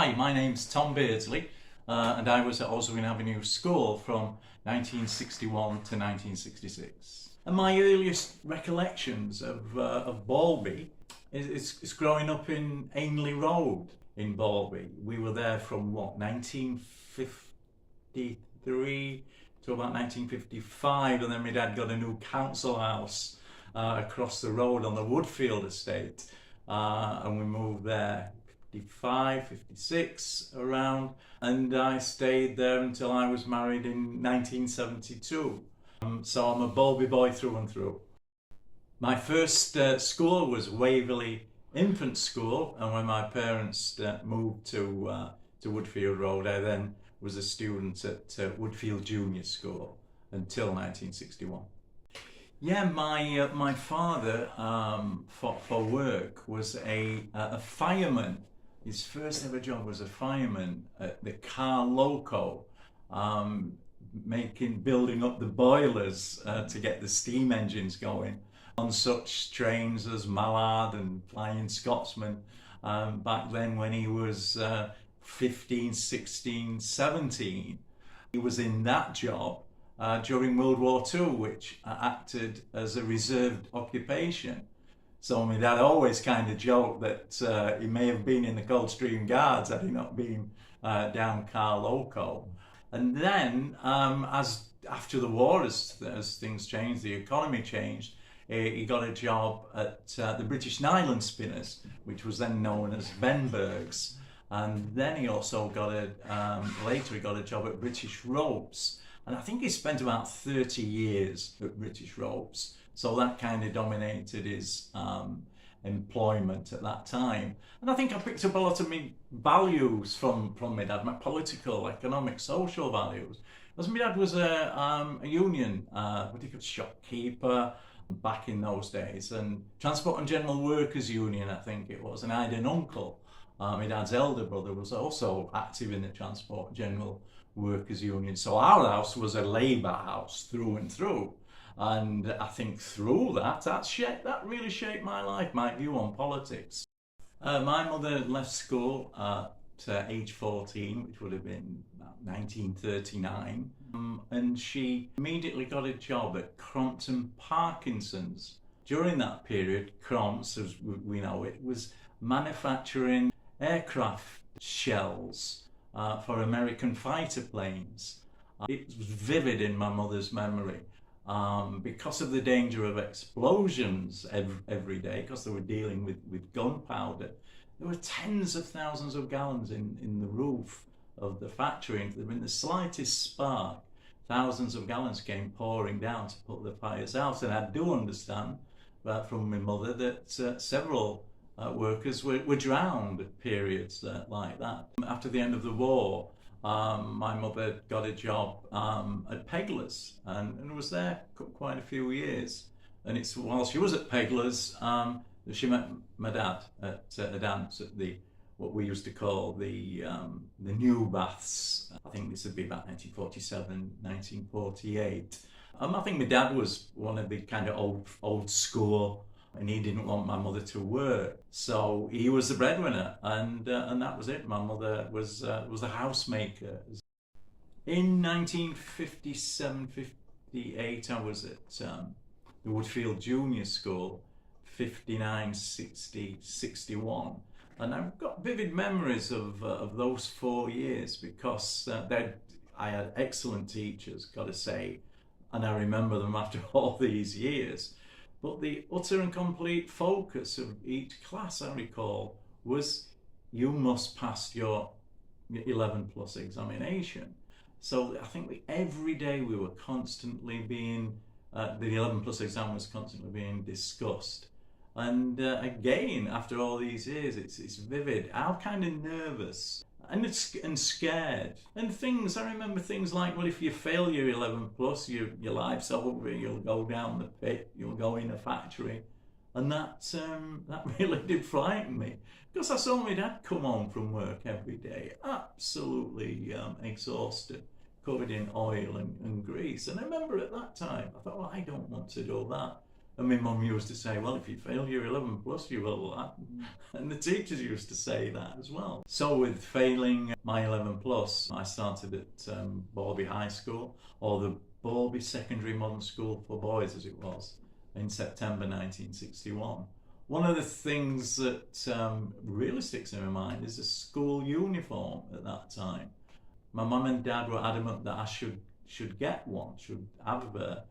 Hi, my name's Tom Beardsley and I was at Oswin Avenue School from 1961 to 1966. And my earliest recollections of Balby is growing up in Anelay Road in Balby. We were there from 1953 to about 1955, and then my dad got a new council house across the road on the Woodfield estate, and we moved there 55, 56 around, and I stayed there until I was married in 1972. So I'm a Balby boy through and through. My first school was Waverley Infant School, and when my parents moved to Woodfield Road, I then was a student at Woodfield Junior School until 1961. Yeah, my father for work was a fireman. His first ever job was a fireman at the car loco, building up the boilers to get the steam engines going on such trains as Mallard and Flying Scotsman, back then when he was 15, 16, 17. He was in that job during World War II, which acted as a reserved occupation. So my dad always kind of joked that he may have been in the Coldstream Guards had he not been down car loco. And then, as after the war, as things changed, the economy changed, he got a job at the British Nylon Spinners, which was then known as Benberg's. And then he also got later he got a job at British Ropes. And I think he spent about 30 years at British Ropes. So that kind of dominated his employment at that time. And I think I picked up a lot of my values from my dad, my political, economic, social values. Because my dad was a union, what do you call it, shopkeeper back in those days, and Transport and General Workers Union, I think it was. And I had an uncle, my dad's elder brother, was also active in the Transport and General Workers Union. So our house was a Labour house through and through. And I think through that really shaped my life, my view on politics. My mother left school at age 14, which would have been about 1939, and she immediately got a job at Crompton Parkinson's. During that period, Cromps, as we know it, was manufacturing aircraft shells for American fighter planes. It was vivid in my mother's memory. Because of the danger of explosions every day, because they were dealing with gunpowder, there were tens of thousands of gallons in the roof of the factory. And if there had been the slightest spark, thousands of gallons came pouring down to put the fires out. And I do understand from my mother that several workers were drowned at periods like that. After the end of the war, my mother got a job at Pegler's and was there quite a few years. And it's while she was at Pegler's that she met my dad at a dance at what we used to call the New Baths. I think this would be about 1947, 1948. I think my dad was one of the kind of old school, and he didn't want my mother to work, so he was the breadwinner, and that was it. My mother was the housemaker. In 1957-58, I was at the Woodfield Junior School, 59, 60, 61, and I've got vivid memories of those 4 years because I had excellent teachers, got to say, and I remember them after all these years. But the utter and complete focus of each class, I recall, was you must pass your 11 plus examination. So I think every day we were constantly being, the 11 plus exam was constantly being discussed. And again, after all these years, it's vivid. I'm kind of nervous and scared. And I remember things like, well, if you fail your 11 plus, your life's over, you'll go down the pit, you'll go in a factory. And that really did frighten me, because I saw my dad come home from work every day, absolutely exhausted, covered in oil and grease. And I remember at that time, I thought, well, I don't want to do that. And my mum used to say, well, if you fail your 11 plus, you will. And the teachers used to say that as well. So with failing my 11 plus, I started at Balby High School, or the Balby Secondary Modern School for Boys as it was, in September 1961. One of the things that really sticks in my mind is the school uniform at that time. My mum and dad were adamant that I should get one, should have a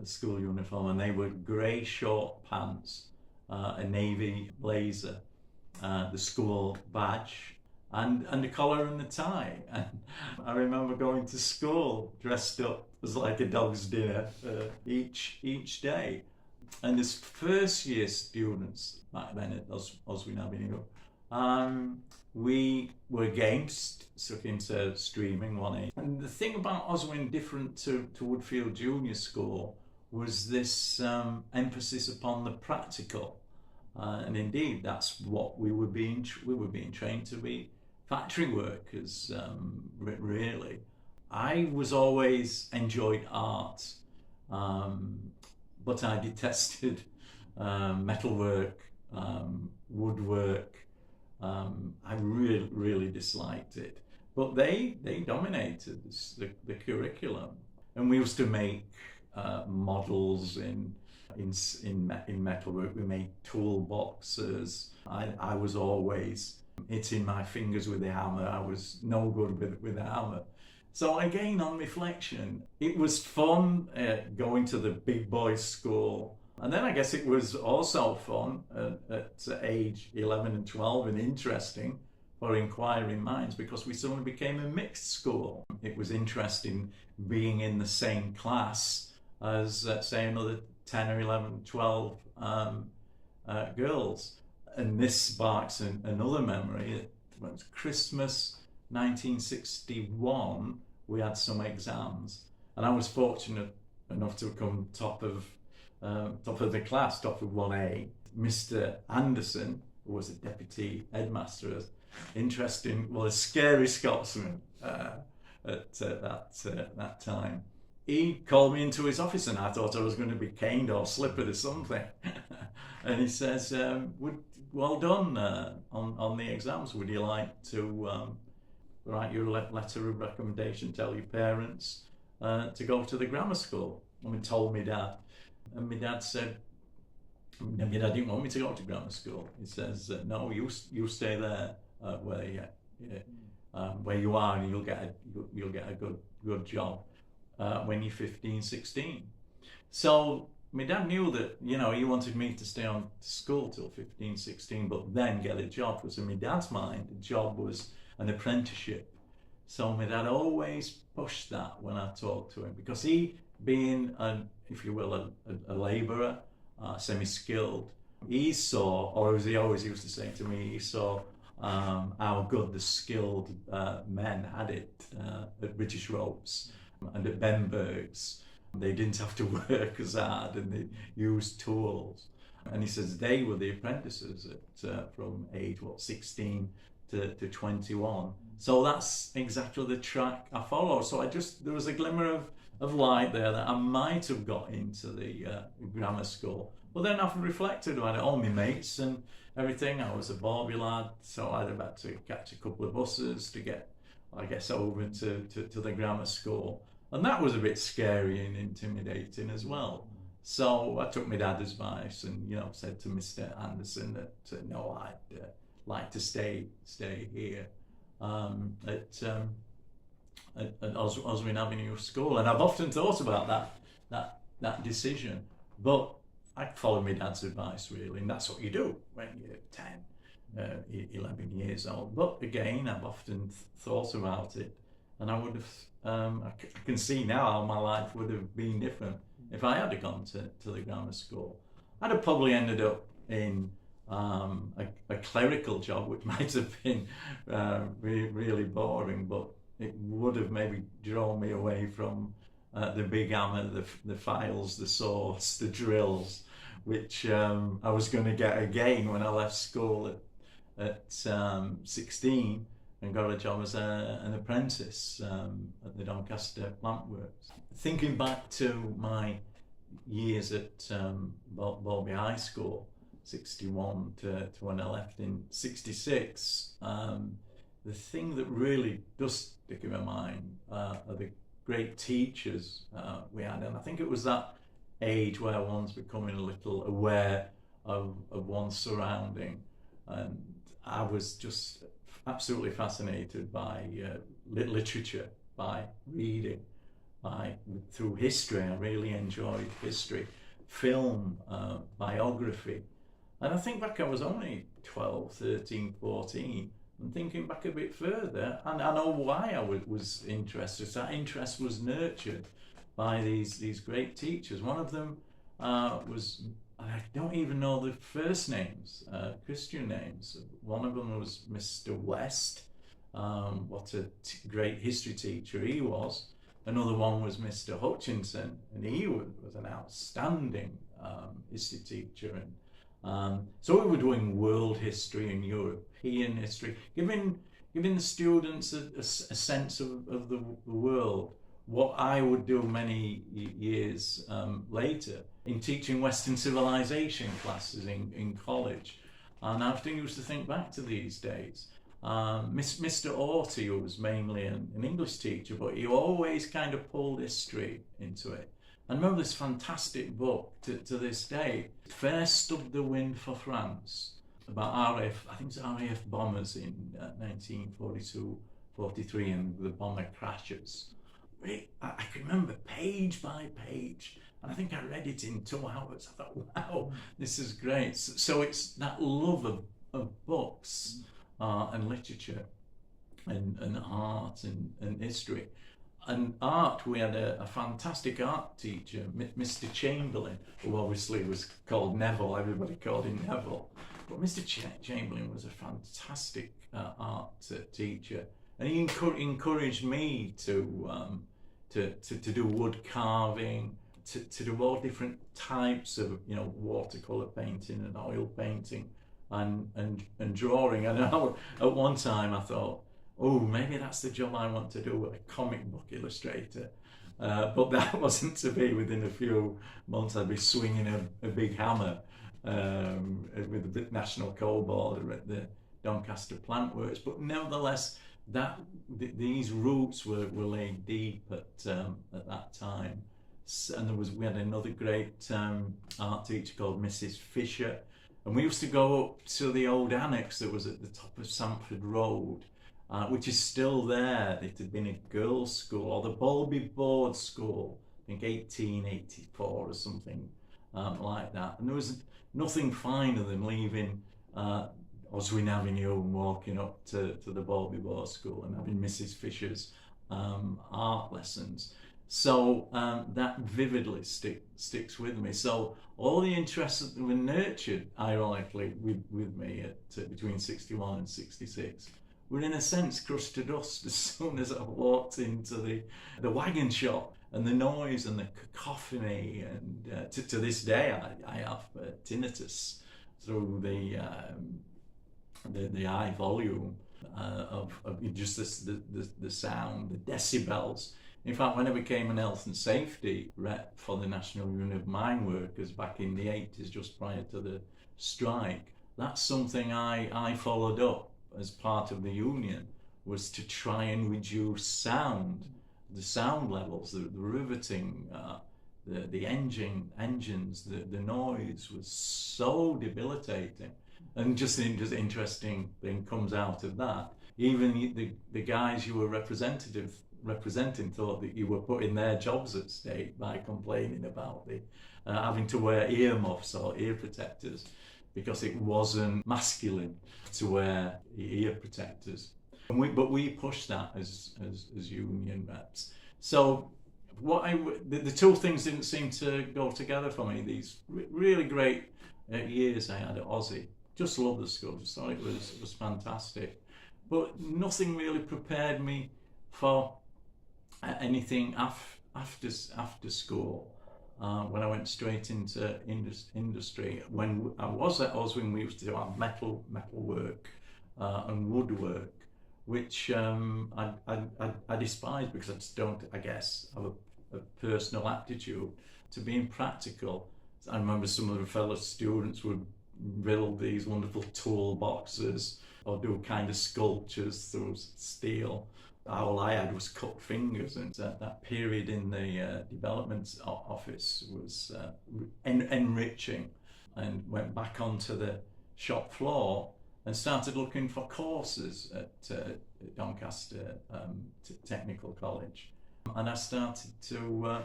school uniform, and they were grey short pants, a navy blazer, the school badge, and the collar and the tie. And I remember going to school dressed up as like a dog's dinner each day. And as first year students back then at Oswin Avenue, we were stuck into streaming 1A. And the thing about Oswin, different to Woodfield Junior School, was this emphasis upon the practical. And indeed, that's what we were being trained to be, factory workers, really. I was always enjoyed art, but I detested metalwork, woodwork. I really disliked it. But they dominated the curriculum, and we used to make models in metalwork. We made toolboxes. I was always hitting my fingers with the hammer. I was no good with the hammer. So again, on reflection, it was fun going to the big boys' school. And then I guess it was also fun at age 11 and 12 and interesting for inquiring minds, because we suddenly became a mixed school. It was interesting being in the same class as, say, another 10 or 11, 12 girls. And this sparks another memory. It was Christmas 1961. We had some exams, and I was fortunate enough to come top of the class, top of 1A. Mr. Anderson, who was a deputy headmaster, a scary Scotsman at that time. He called me into his office, and I thought I was going to be caned or slippered or something. And he says, well done on the exams. Would you like to write your letter of recommendation, tell your parents to go to the grammar school? And we told my dad. And my dad said, my dad didn't want me to go to grammar school. He says, no, you stay there where you are, and you'll get a good job when you're 15, 16. So my dad knew that, he wanted me to stay on to school till 15, 16, but then get a job, because in my dad's mind, a job was an apprenticeship. So my dad always pushed that when I talked to him, because he, being if you will, a labourer, semi-skilled, he saw, or as he always used to say to me, he saw how good the skilled men had it at British Ropes and at Benberg's. They didn't have to work as hard, and they used tools. And he says they were the apprentices from age 16 to 21. So that's exactly the track I followed. So there was a glimmer of light there that I might have got into the grammar school. But then I've reflected on it, all my mates and everything. I was a Balby lad, so I'd have had to catch a couple of buses to get, I guess, over to the grammar school. And that was a bit scary and intimidating as well. So I took my dad's advice and, said to Mr. Anderson that no, I'd like to stay here at Oswin Avenue School. And I've often thought about that decision, but I followed my dad's advice, really, and that's what you do when you're 10, 11 years old. But again, I've often thought about it, and I would have, I can see now how my life would have been different if I had gone to the grammar school. I'd have probably ended up in a clerical job, which might have been really boring, but it would have maybe drawn me away from the big hammer, the files, the saws, the drills, which I was going to get again when I left school at 16 and got a job as an apprentice at the Doncaster plant works. Thinking back to my years at Balby High School, 61 to when I left in 66, the thing that really does stick in my mind are the great teachers we had. And I think it was that age where one's becoming a little aware of one's surrounding. And I was just absolutely fascinated by literature, by reading, through history. I really enjoyed history, film, biography. And I think back, I was only 12, 13, 14, and thinking back a bit further, and I know why I was interested. That interest was nurtured by these great teachers. One of them was, I don't even know the first names, Christian names. One of them was Mr. West. What a great history teacher he was. Another one was Mr. Hutchinson, and he was an outstanding history teacher. And so we were doing world history and European history, giving the students a sense of the world. What I would do many years later in teaching Western civilization classes in college. And I used to think back to these days. Mr. Orty, who was mainly an English teacher, but he always kind of pulled history into it. I remember this fantastic book to this day, Fair Stood the Wind for France, about RAF, I think it's RAF bombers in 1942-43, and the bomber crashes. I can remember page by page, and I think I read it in 2 hours. I thought, wow, this is great. So it's that love of books and literature and art and history. And art, we had a fantastic art teacher, Mr. Chamberlain, who obviously was called Neville. Everybody called him Neville. But Mr. Chamberlain was a fantastic art teacher, and he encouraged me to do wood carving, to do all different types of watercolor painting and oil painting and drawing. And at one time I thought, oh, maybe that's the job I want to do, a comic book illustrator. But that wasn't to be. Within a few months I'd be swinging a big hammer with the National Coal Board at the Doncaster plant works. But nevertheless, these roots were laid deep at that time. And we had another great art teacher called Mrs. Fisher, and we used to go up to the old annex that was at the top of Sanford Road, which is still there. It had been a girls' school, or the Balby Board School, I think 1884 or something like that. And there was nothing finer than leaving Oswin Avenue and walking up to the Balby Board School and having Mrs. Fisher's art lessons. So that vividly sticks with me. So all the interests that were nurtured, ironically, with me at between 61 and 66, were in a sense crushed to dust as soon as I walked into the wagon shop, and the noise and the cacophony, and to this day I have tinnitus through the high volume of just the sound, the decibels. In fact, when I became an health and safety rep for the National Union of Mine Workers back in the 80s, just prior to the strike, that's something I followed up as part of the union, was to try and reduce the sound levels, the riveting, the engines, the noise was so debilitating. And just an interesting thing comes out of that. Even the guys you were representing thought that you were putting their jobs at stake by complaining about the having to wear earmuffs or ear protectors, because it wasn't masculine to wear ear protectors. But we pushed that as union reps. So the two things didn't seem to go together for me. These really great years I had at Ossie. Just loved the school. Just thought it was fantastic. But nothing really prepared me for anything after school. When I went straight into industry. When I was at Oswin, we used to do our metal work and woodwork, which I despise, because I just don't, I guess, have a personal aptitude to being practical. I remember some of the fellow students would build these wonderful toolboxes or do kind of sculptures through steel. All I had was cut fingers, and that period in the development office was enriching. And went back onto the shop floor and started looking for courses at Doncaster Technical College. And I started to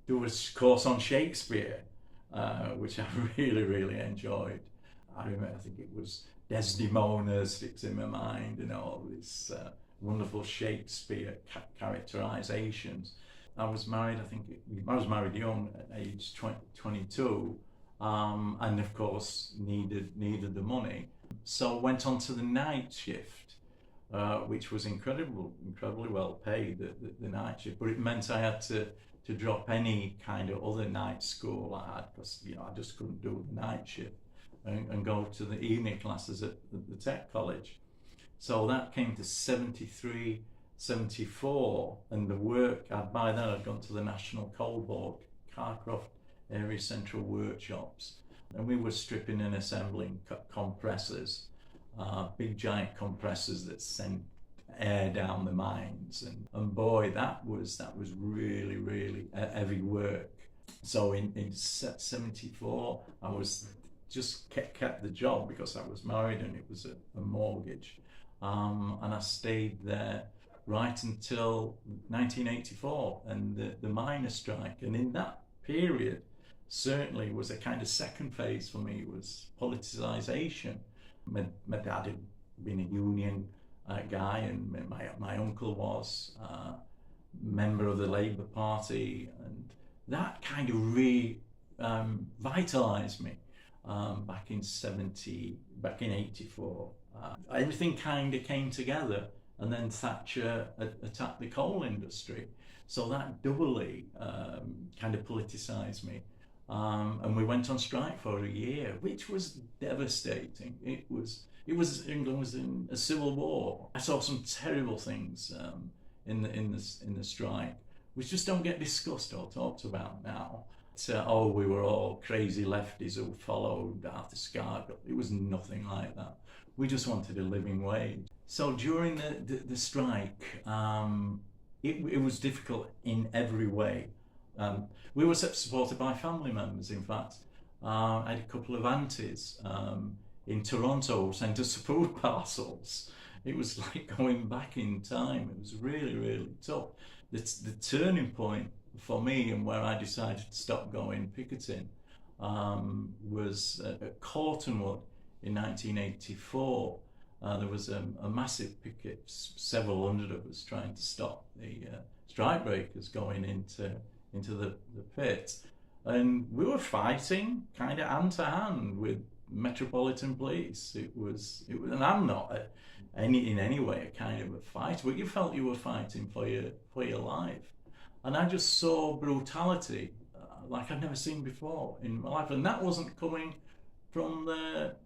do a course on Shakespeare, which I really enjoyed. I remember, I think it was Desdemona sticks in my mind, and all these wonderful Shakespeare characterizations. I was married, I was married young at age 22, and of course needed the money. So went on to the night shift, which was incredibly well paid, the night shift, but it meant I had to drop any kind of other night school I had, because I just couldn't do the night shift, and go to the evening classes at the tech college. So that came to 73, 74, and the work, by then I'd gone to the National Coal Board, Carcroft area central workshops, and we were stripping and assembling compressors, big giant compressors that sent air down the mines, and boy, that was really heavy work. So in 74, I was just kept the job because I was married and it was a mortgage, and I stayed there right until 1984 and the miners' strike. And in that period, certainly was a kind of second phase for me, was politicisation. My dad had been a union guy, and my uncle was a member of the Labour Party, and that kind of vitalised me back in 84. Everything kind of came together, and then Thatcher attacked the coal industry, so that doubly kind of politicised me. And we went on strike for a year, which was devastating. England was in a civil war. I saw some terrible things in the strike, which just don't get discussed or talked about now. We were all crazy lefties who followed Arthur Scargill. It was nothing like that. We just wanted a living wage. So during the strike, it was difficult in every way. We were supported by family members. In fact, I had a couple of aunties in Toronto who sent us food parcels. It was like going back in time. It was really tough. The turning point for me, and where I decided to stop going picketing, was at Cortonwood in 1984. There was a massive picket, several hundred of us trying to stop the strikebreakers going into the pit, and we were fighting kind of hand to hand with Metropolitan Police. It was, and I'm not in any way a kind of a fighter, but you felt you were fighting for your life. And I just saw brutality like I'd never seen before in my life, and that wasn't coming from the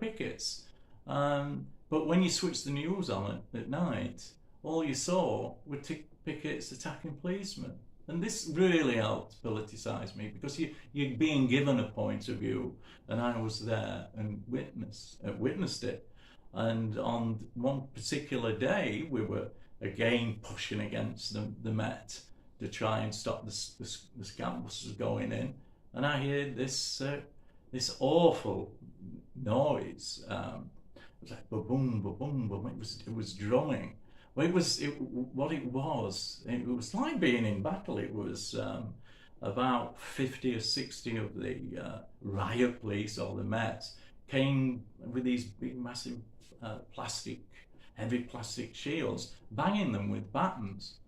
pickets. But when you switched the news on at night, all you saw were pickets attacking policemen. And this really helped politicise me, because you're being given a point of view, and I was there and witnessed it. And on one particular day, we were again pushing against the Met to try and stop the scam buses going in, and I heard this awful noise. It was like ba-boom, ba-boom, ba-boom. It was drumming. Well, it was like being in battle. It was about 50 or 60 of the riot police, or the Met, came with these big, massive heavy plastic shields, banging them with batons.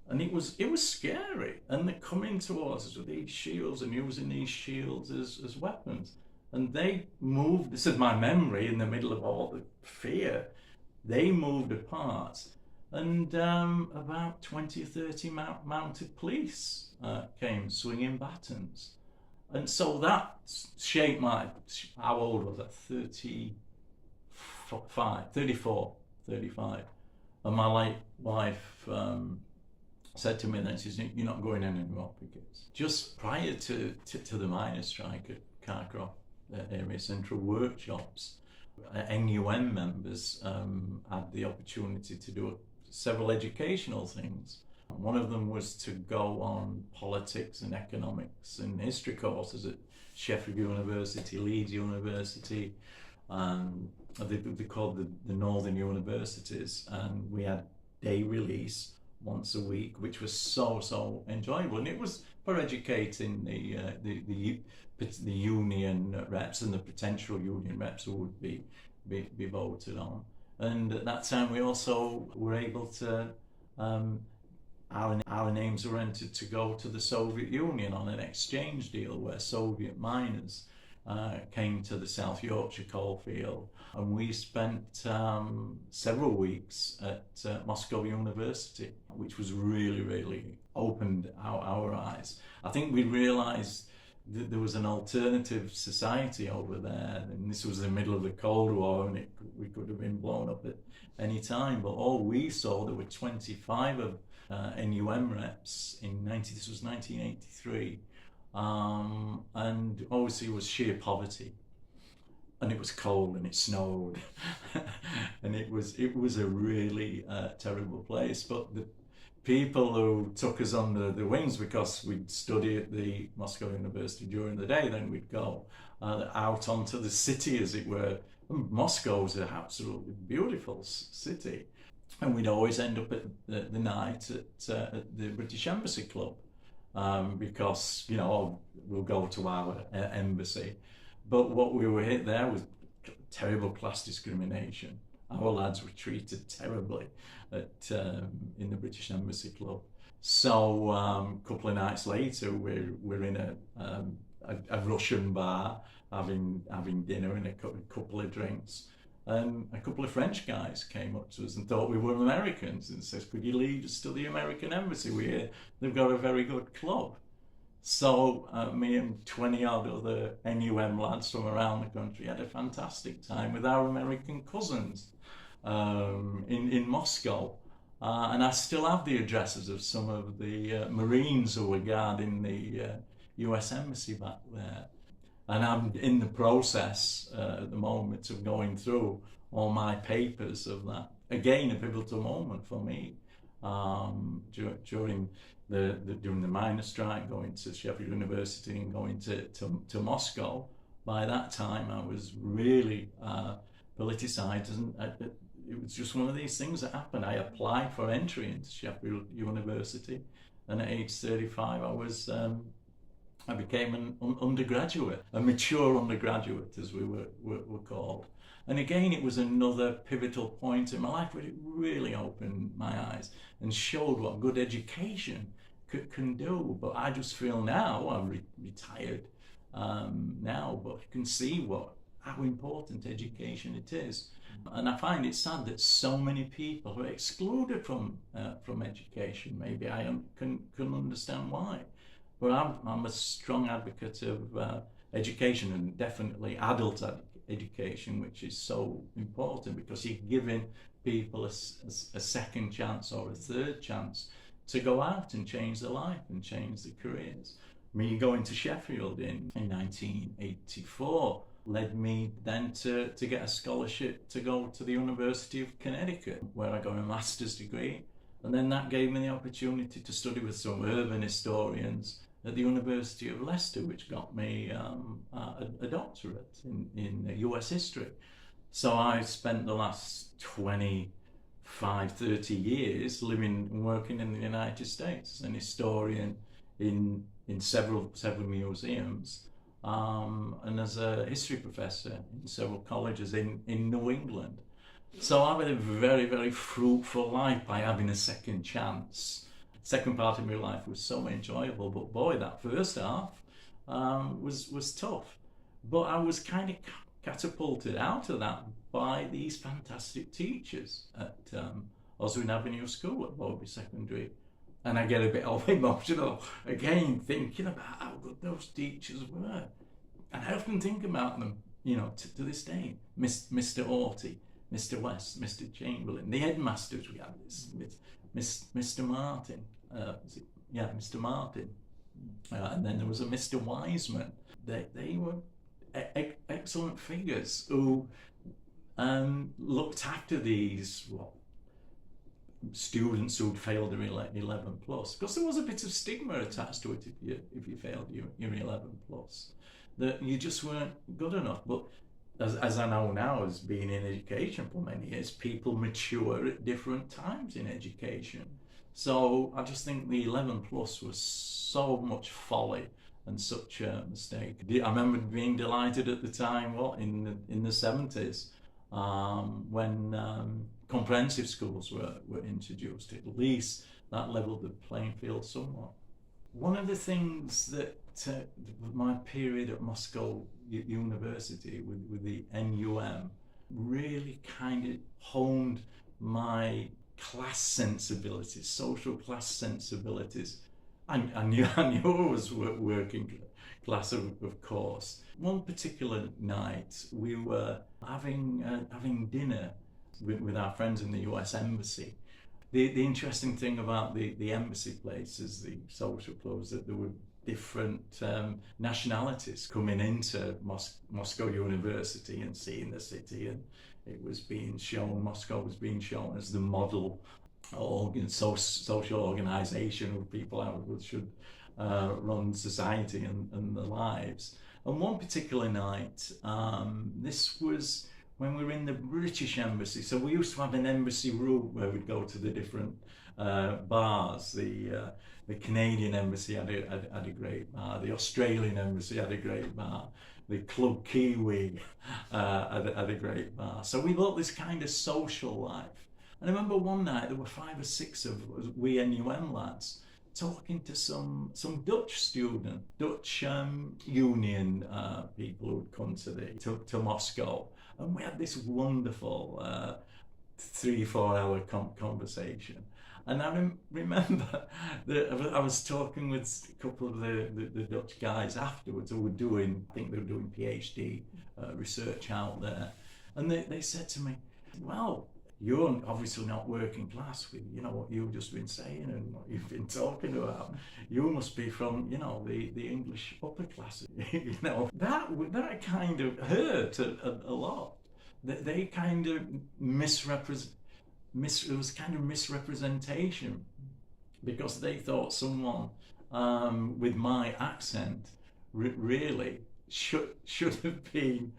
And it was scary. And they're coming towards us with these shields and using these shields as weapons. And they moved, this is my memory, in the middle of all the fear, they moved apart. And about 20 or 30 mounted police came swinging batons. And so that shaped how old was I? 34, 35. And my late wife, said to me then, she said, "You're not going in anymore because just prior to the miners' strike at Carcroft area central workshops, NUM members had the opportunity to do several educational things. One of them was to go on politics and economics and history courses at Sheffield University, Leeds University, they called the Northern Universities, and we had day release once a week, which was so enjoyable, and it was for educating the union reps and the potential union reps who would be voted on. And at that time we also were able to our names were entered to go to the Soviet Union on an exchange deal where Soviet miners came to the South Yorkshire coalfield, and we spent several weeks at Moscow University, which was really opened our eyes. I think we realised that there was an alternative society over there, and this was the middle of the Cold War, and we could have been blown up at any time, but all we saw, there were 25 of NUM reps this was 1983, and obviously it was sheer poverty, and it was cold and it snowed and it was a really terrible place. But the people who took us under the wings, because we'd study at the Moscow University during the day, then we'd go out onto the city, as it were. And Moscow's an absolutely beautiful city, and we'd always end up at the night at the British Embassy Club, because we'll go to our embassy. But what we were hit there was terrible class discrimination. Our lads were treated terribly in the British Embassy Club. So a couple of nights later, we're in a Russian bar having dinner and a couple of drinks. And a couple of French guys came up to us and thought we were Americans and says, "Could you leave us to the American embassy? We hear they've got a very good club." So me and 20 odd other NUM lads from around the country had a fantastic time with our American cousins in Moscow. And I still have the addresses of some of the Marines who were guarding the US embassy back there. And I'm in the process at the moment of going through all my papers of that. Again, a pivotal moment for me during the miners' strike, going to Sheffield University and going to Moscow. By that time, I was really politicised, and it was just one of these things that happened. I applied for entry into Sheffield University, and at age 35, I became an undergraduate, a mature undergraduate, as we were called. And again, it was another pivotal point in my life where it really opened my eyes and showed what good education can do. But I just feel now, I'm retired now, but you can see how important education it is. And I find it sad that so many people are excluded from education. Maybe I can understand why. But I'm a strong advocate of education, and definitely adult education, which is so important, because you're giving people a second chance or a third chance to go out and change their life and change their careers. Me going to Sheffield in 1984 led me then to get a scholarship to go to the University of Connecticut, where I got a master's degree. And then that gave me the opportunity to study with some urban historians at the University of Leicester, which got me a doctorate in US history. So I spent the last 25, 30 years living and working in the United States, an historian in several museums, and as a history professor in several colleges in New England. So I've had a very fruitful life by having a second chance. Second part of my life was so enjoyable, but boy, that first half was tough. But I was kind of catapulted out of that by these fantastic teachers at Oswin Avenue School at Balby Secondary. And I get a bit emotional again, thinking about how good those teachers were. And I often think about them, to this day. Mr. Haughty, Mr. West, Mr. Chamberlain, the headmasters we had, Mr. Martin. Mr. Martin, and then there was a Mr. Wiseman. They were excellent figures who looked after these students who'd failed their 11 plus, because there was a bit of stigma attached to it if you failed your 11 plus, that you just weren't good enough. But as I know now, as being in education for many years, people mature at different times in education. So I just think the 11 plus was so much folly and such a mistake. I remember being delighted at the time, in the 70s, when comprehensive schools were introduced. At least that leveled the playing field somewhat. One of the things that my period at Moscow University with the NUM really kind of honed my class sensibilities, social class sensibilities. I knew I was working class, of course. One particular night we were having dinner with our friends in the US Embassy. The interesting thing about the embassy places, the social clubs, that there were different nationalities coming into Moscow University and seeing the city, and it was being shown, Moscow was being shown as the model social organisation of people how should run society and their lives. And one particular night, this was when we were in the British Embassy. So we used to have an embassy room where we'd go to the different bars. The Canadian Embassy had a great bar. The Australian Embassy had a great bar. The Club Kiwi had a great bar. So we built this kind of social life. And I remember one night there were 5 or 6 of we NUM lads talking to some Dutch student, Dutch union people who'd come to Moscow. And we had this wonderful 3-4 hour conversation. And I remember that I was talking with a couple of the Dutch guys afterwards who were doing, I think they were doing PhD research out there. And they said to me, well, you're obviously not working class with, what you've just been saying and what you've been talking about. You must be from, the English upper class. That kind of hurt a lot. They kind of it was kind of misrepresentation, because they thought someone with my accent really should have been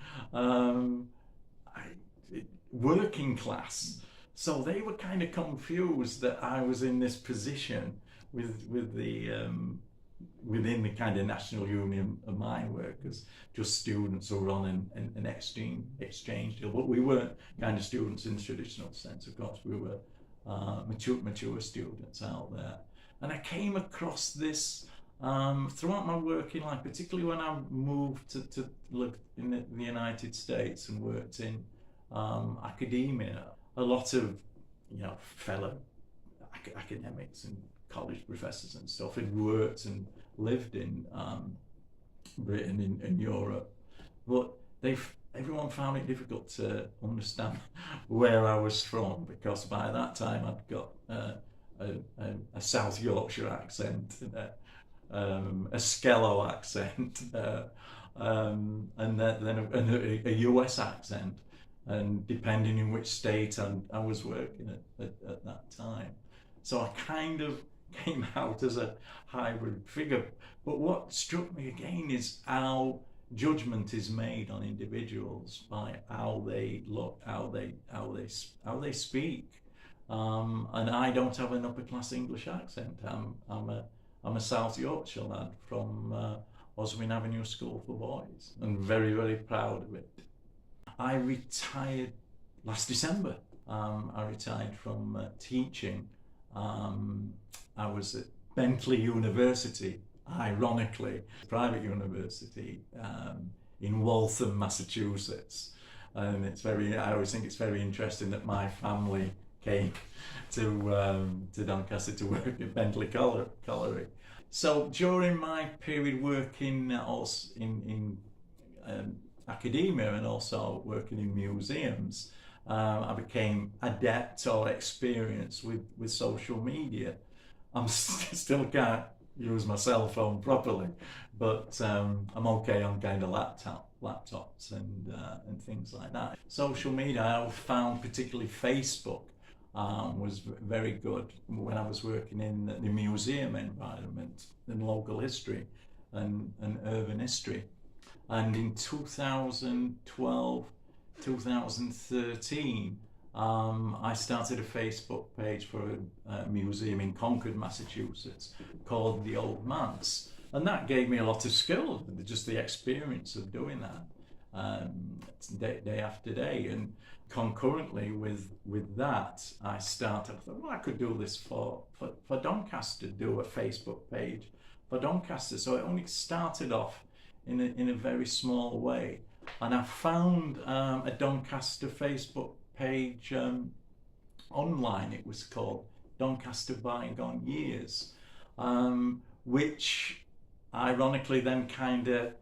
working class. So they were kind of confused that I was in this position with the within the kind of National Union of Mine Workers, just students who were on an exchange deal. But we weren't kind of students in the traditional sense, of course. We were mature students out there. And I came across this throughout my working life, particularly when I moved to live in the United States and worked in academia. A lot of fellow academics and college professors and stuff had worked and lived in Britain and Europe, but everyone found it difficult to understand where I was from, because by that time I'd got a South Yorkshire accent and a Skello accent and then a US accent, and depending in which state I was working at that time. So I kind of came out as a hybrid figure. But what struck me again is how judgment is made on individuals by how they look, how they speak. And I don't have an upper class English accent. I'm a South Yorkshire lad from Oswin Avenue School for Boys, and very, very proud of it. I retired last December. I retired from teaching. I was at Bentley University, ironically, a private university in Waltham, Massachusetts. And I always think it's very interesting that my family came to Doncaster to work at Bentley Colliery. So during my period working also in academia and also working in museums, I became adept or experienced with social media. still can't use my cell phone properly, but I'm okay on kind of laptops and things like that. Social media, I found particularly Facebook was very good when I was working in the museum environment and local history and urban history. And in 2012, 2013, I started a Facebook page for a museum in Concord, Massachusetts, called The Old Manse. And that gave me a lot of skills, just the experience of doing that day after day. And concurrently with that, I thought, well, I could do this for Doncaster, do a Facebook page for Doncaster. So it only started off in a very small way. And I found a Doncaster Facebook page online. It was called Doncaster Bygone Years, which ironically then kind of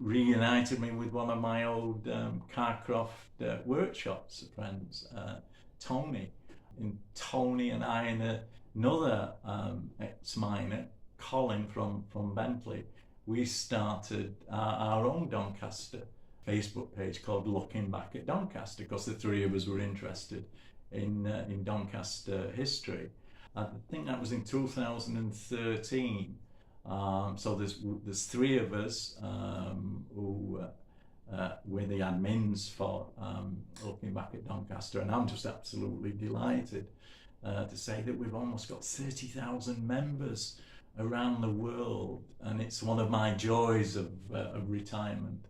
reunited me with one of my old Carcroft workshops friends, Tony. And Tony and I and another ex-miner, Colin from Bentley, we started our own Doncaster Facebook page called Looking Back at Doncaster, because the three of us were interested in Doncaster history. I think that was in 2013. So there's three of us who were the admins for Looking Back at Doncaster, and I'm just absolutely delighted to say that we've almost got 30,000 members around the world, and it's one of my joys of retirement.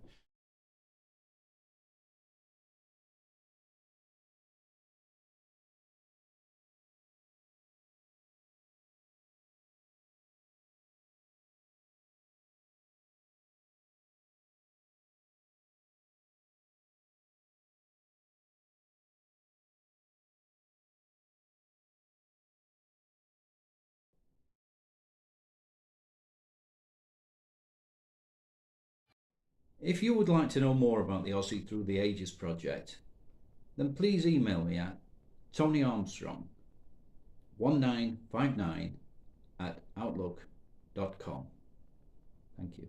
If you would like to know more about the Ossie Through the Ages project, then please email me at tonyarmstrong1959 at outlook.com. Thank you.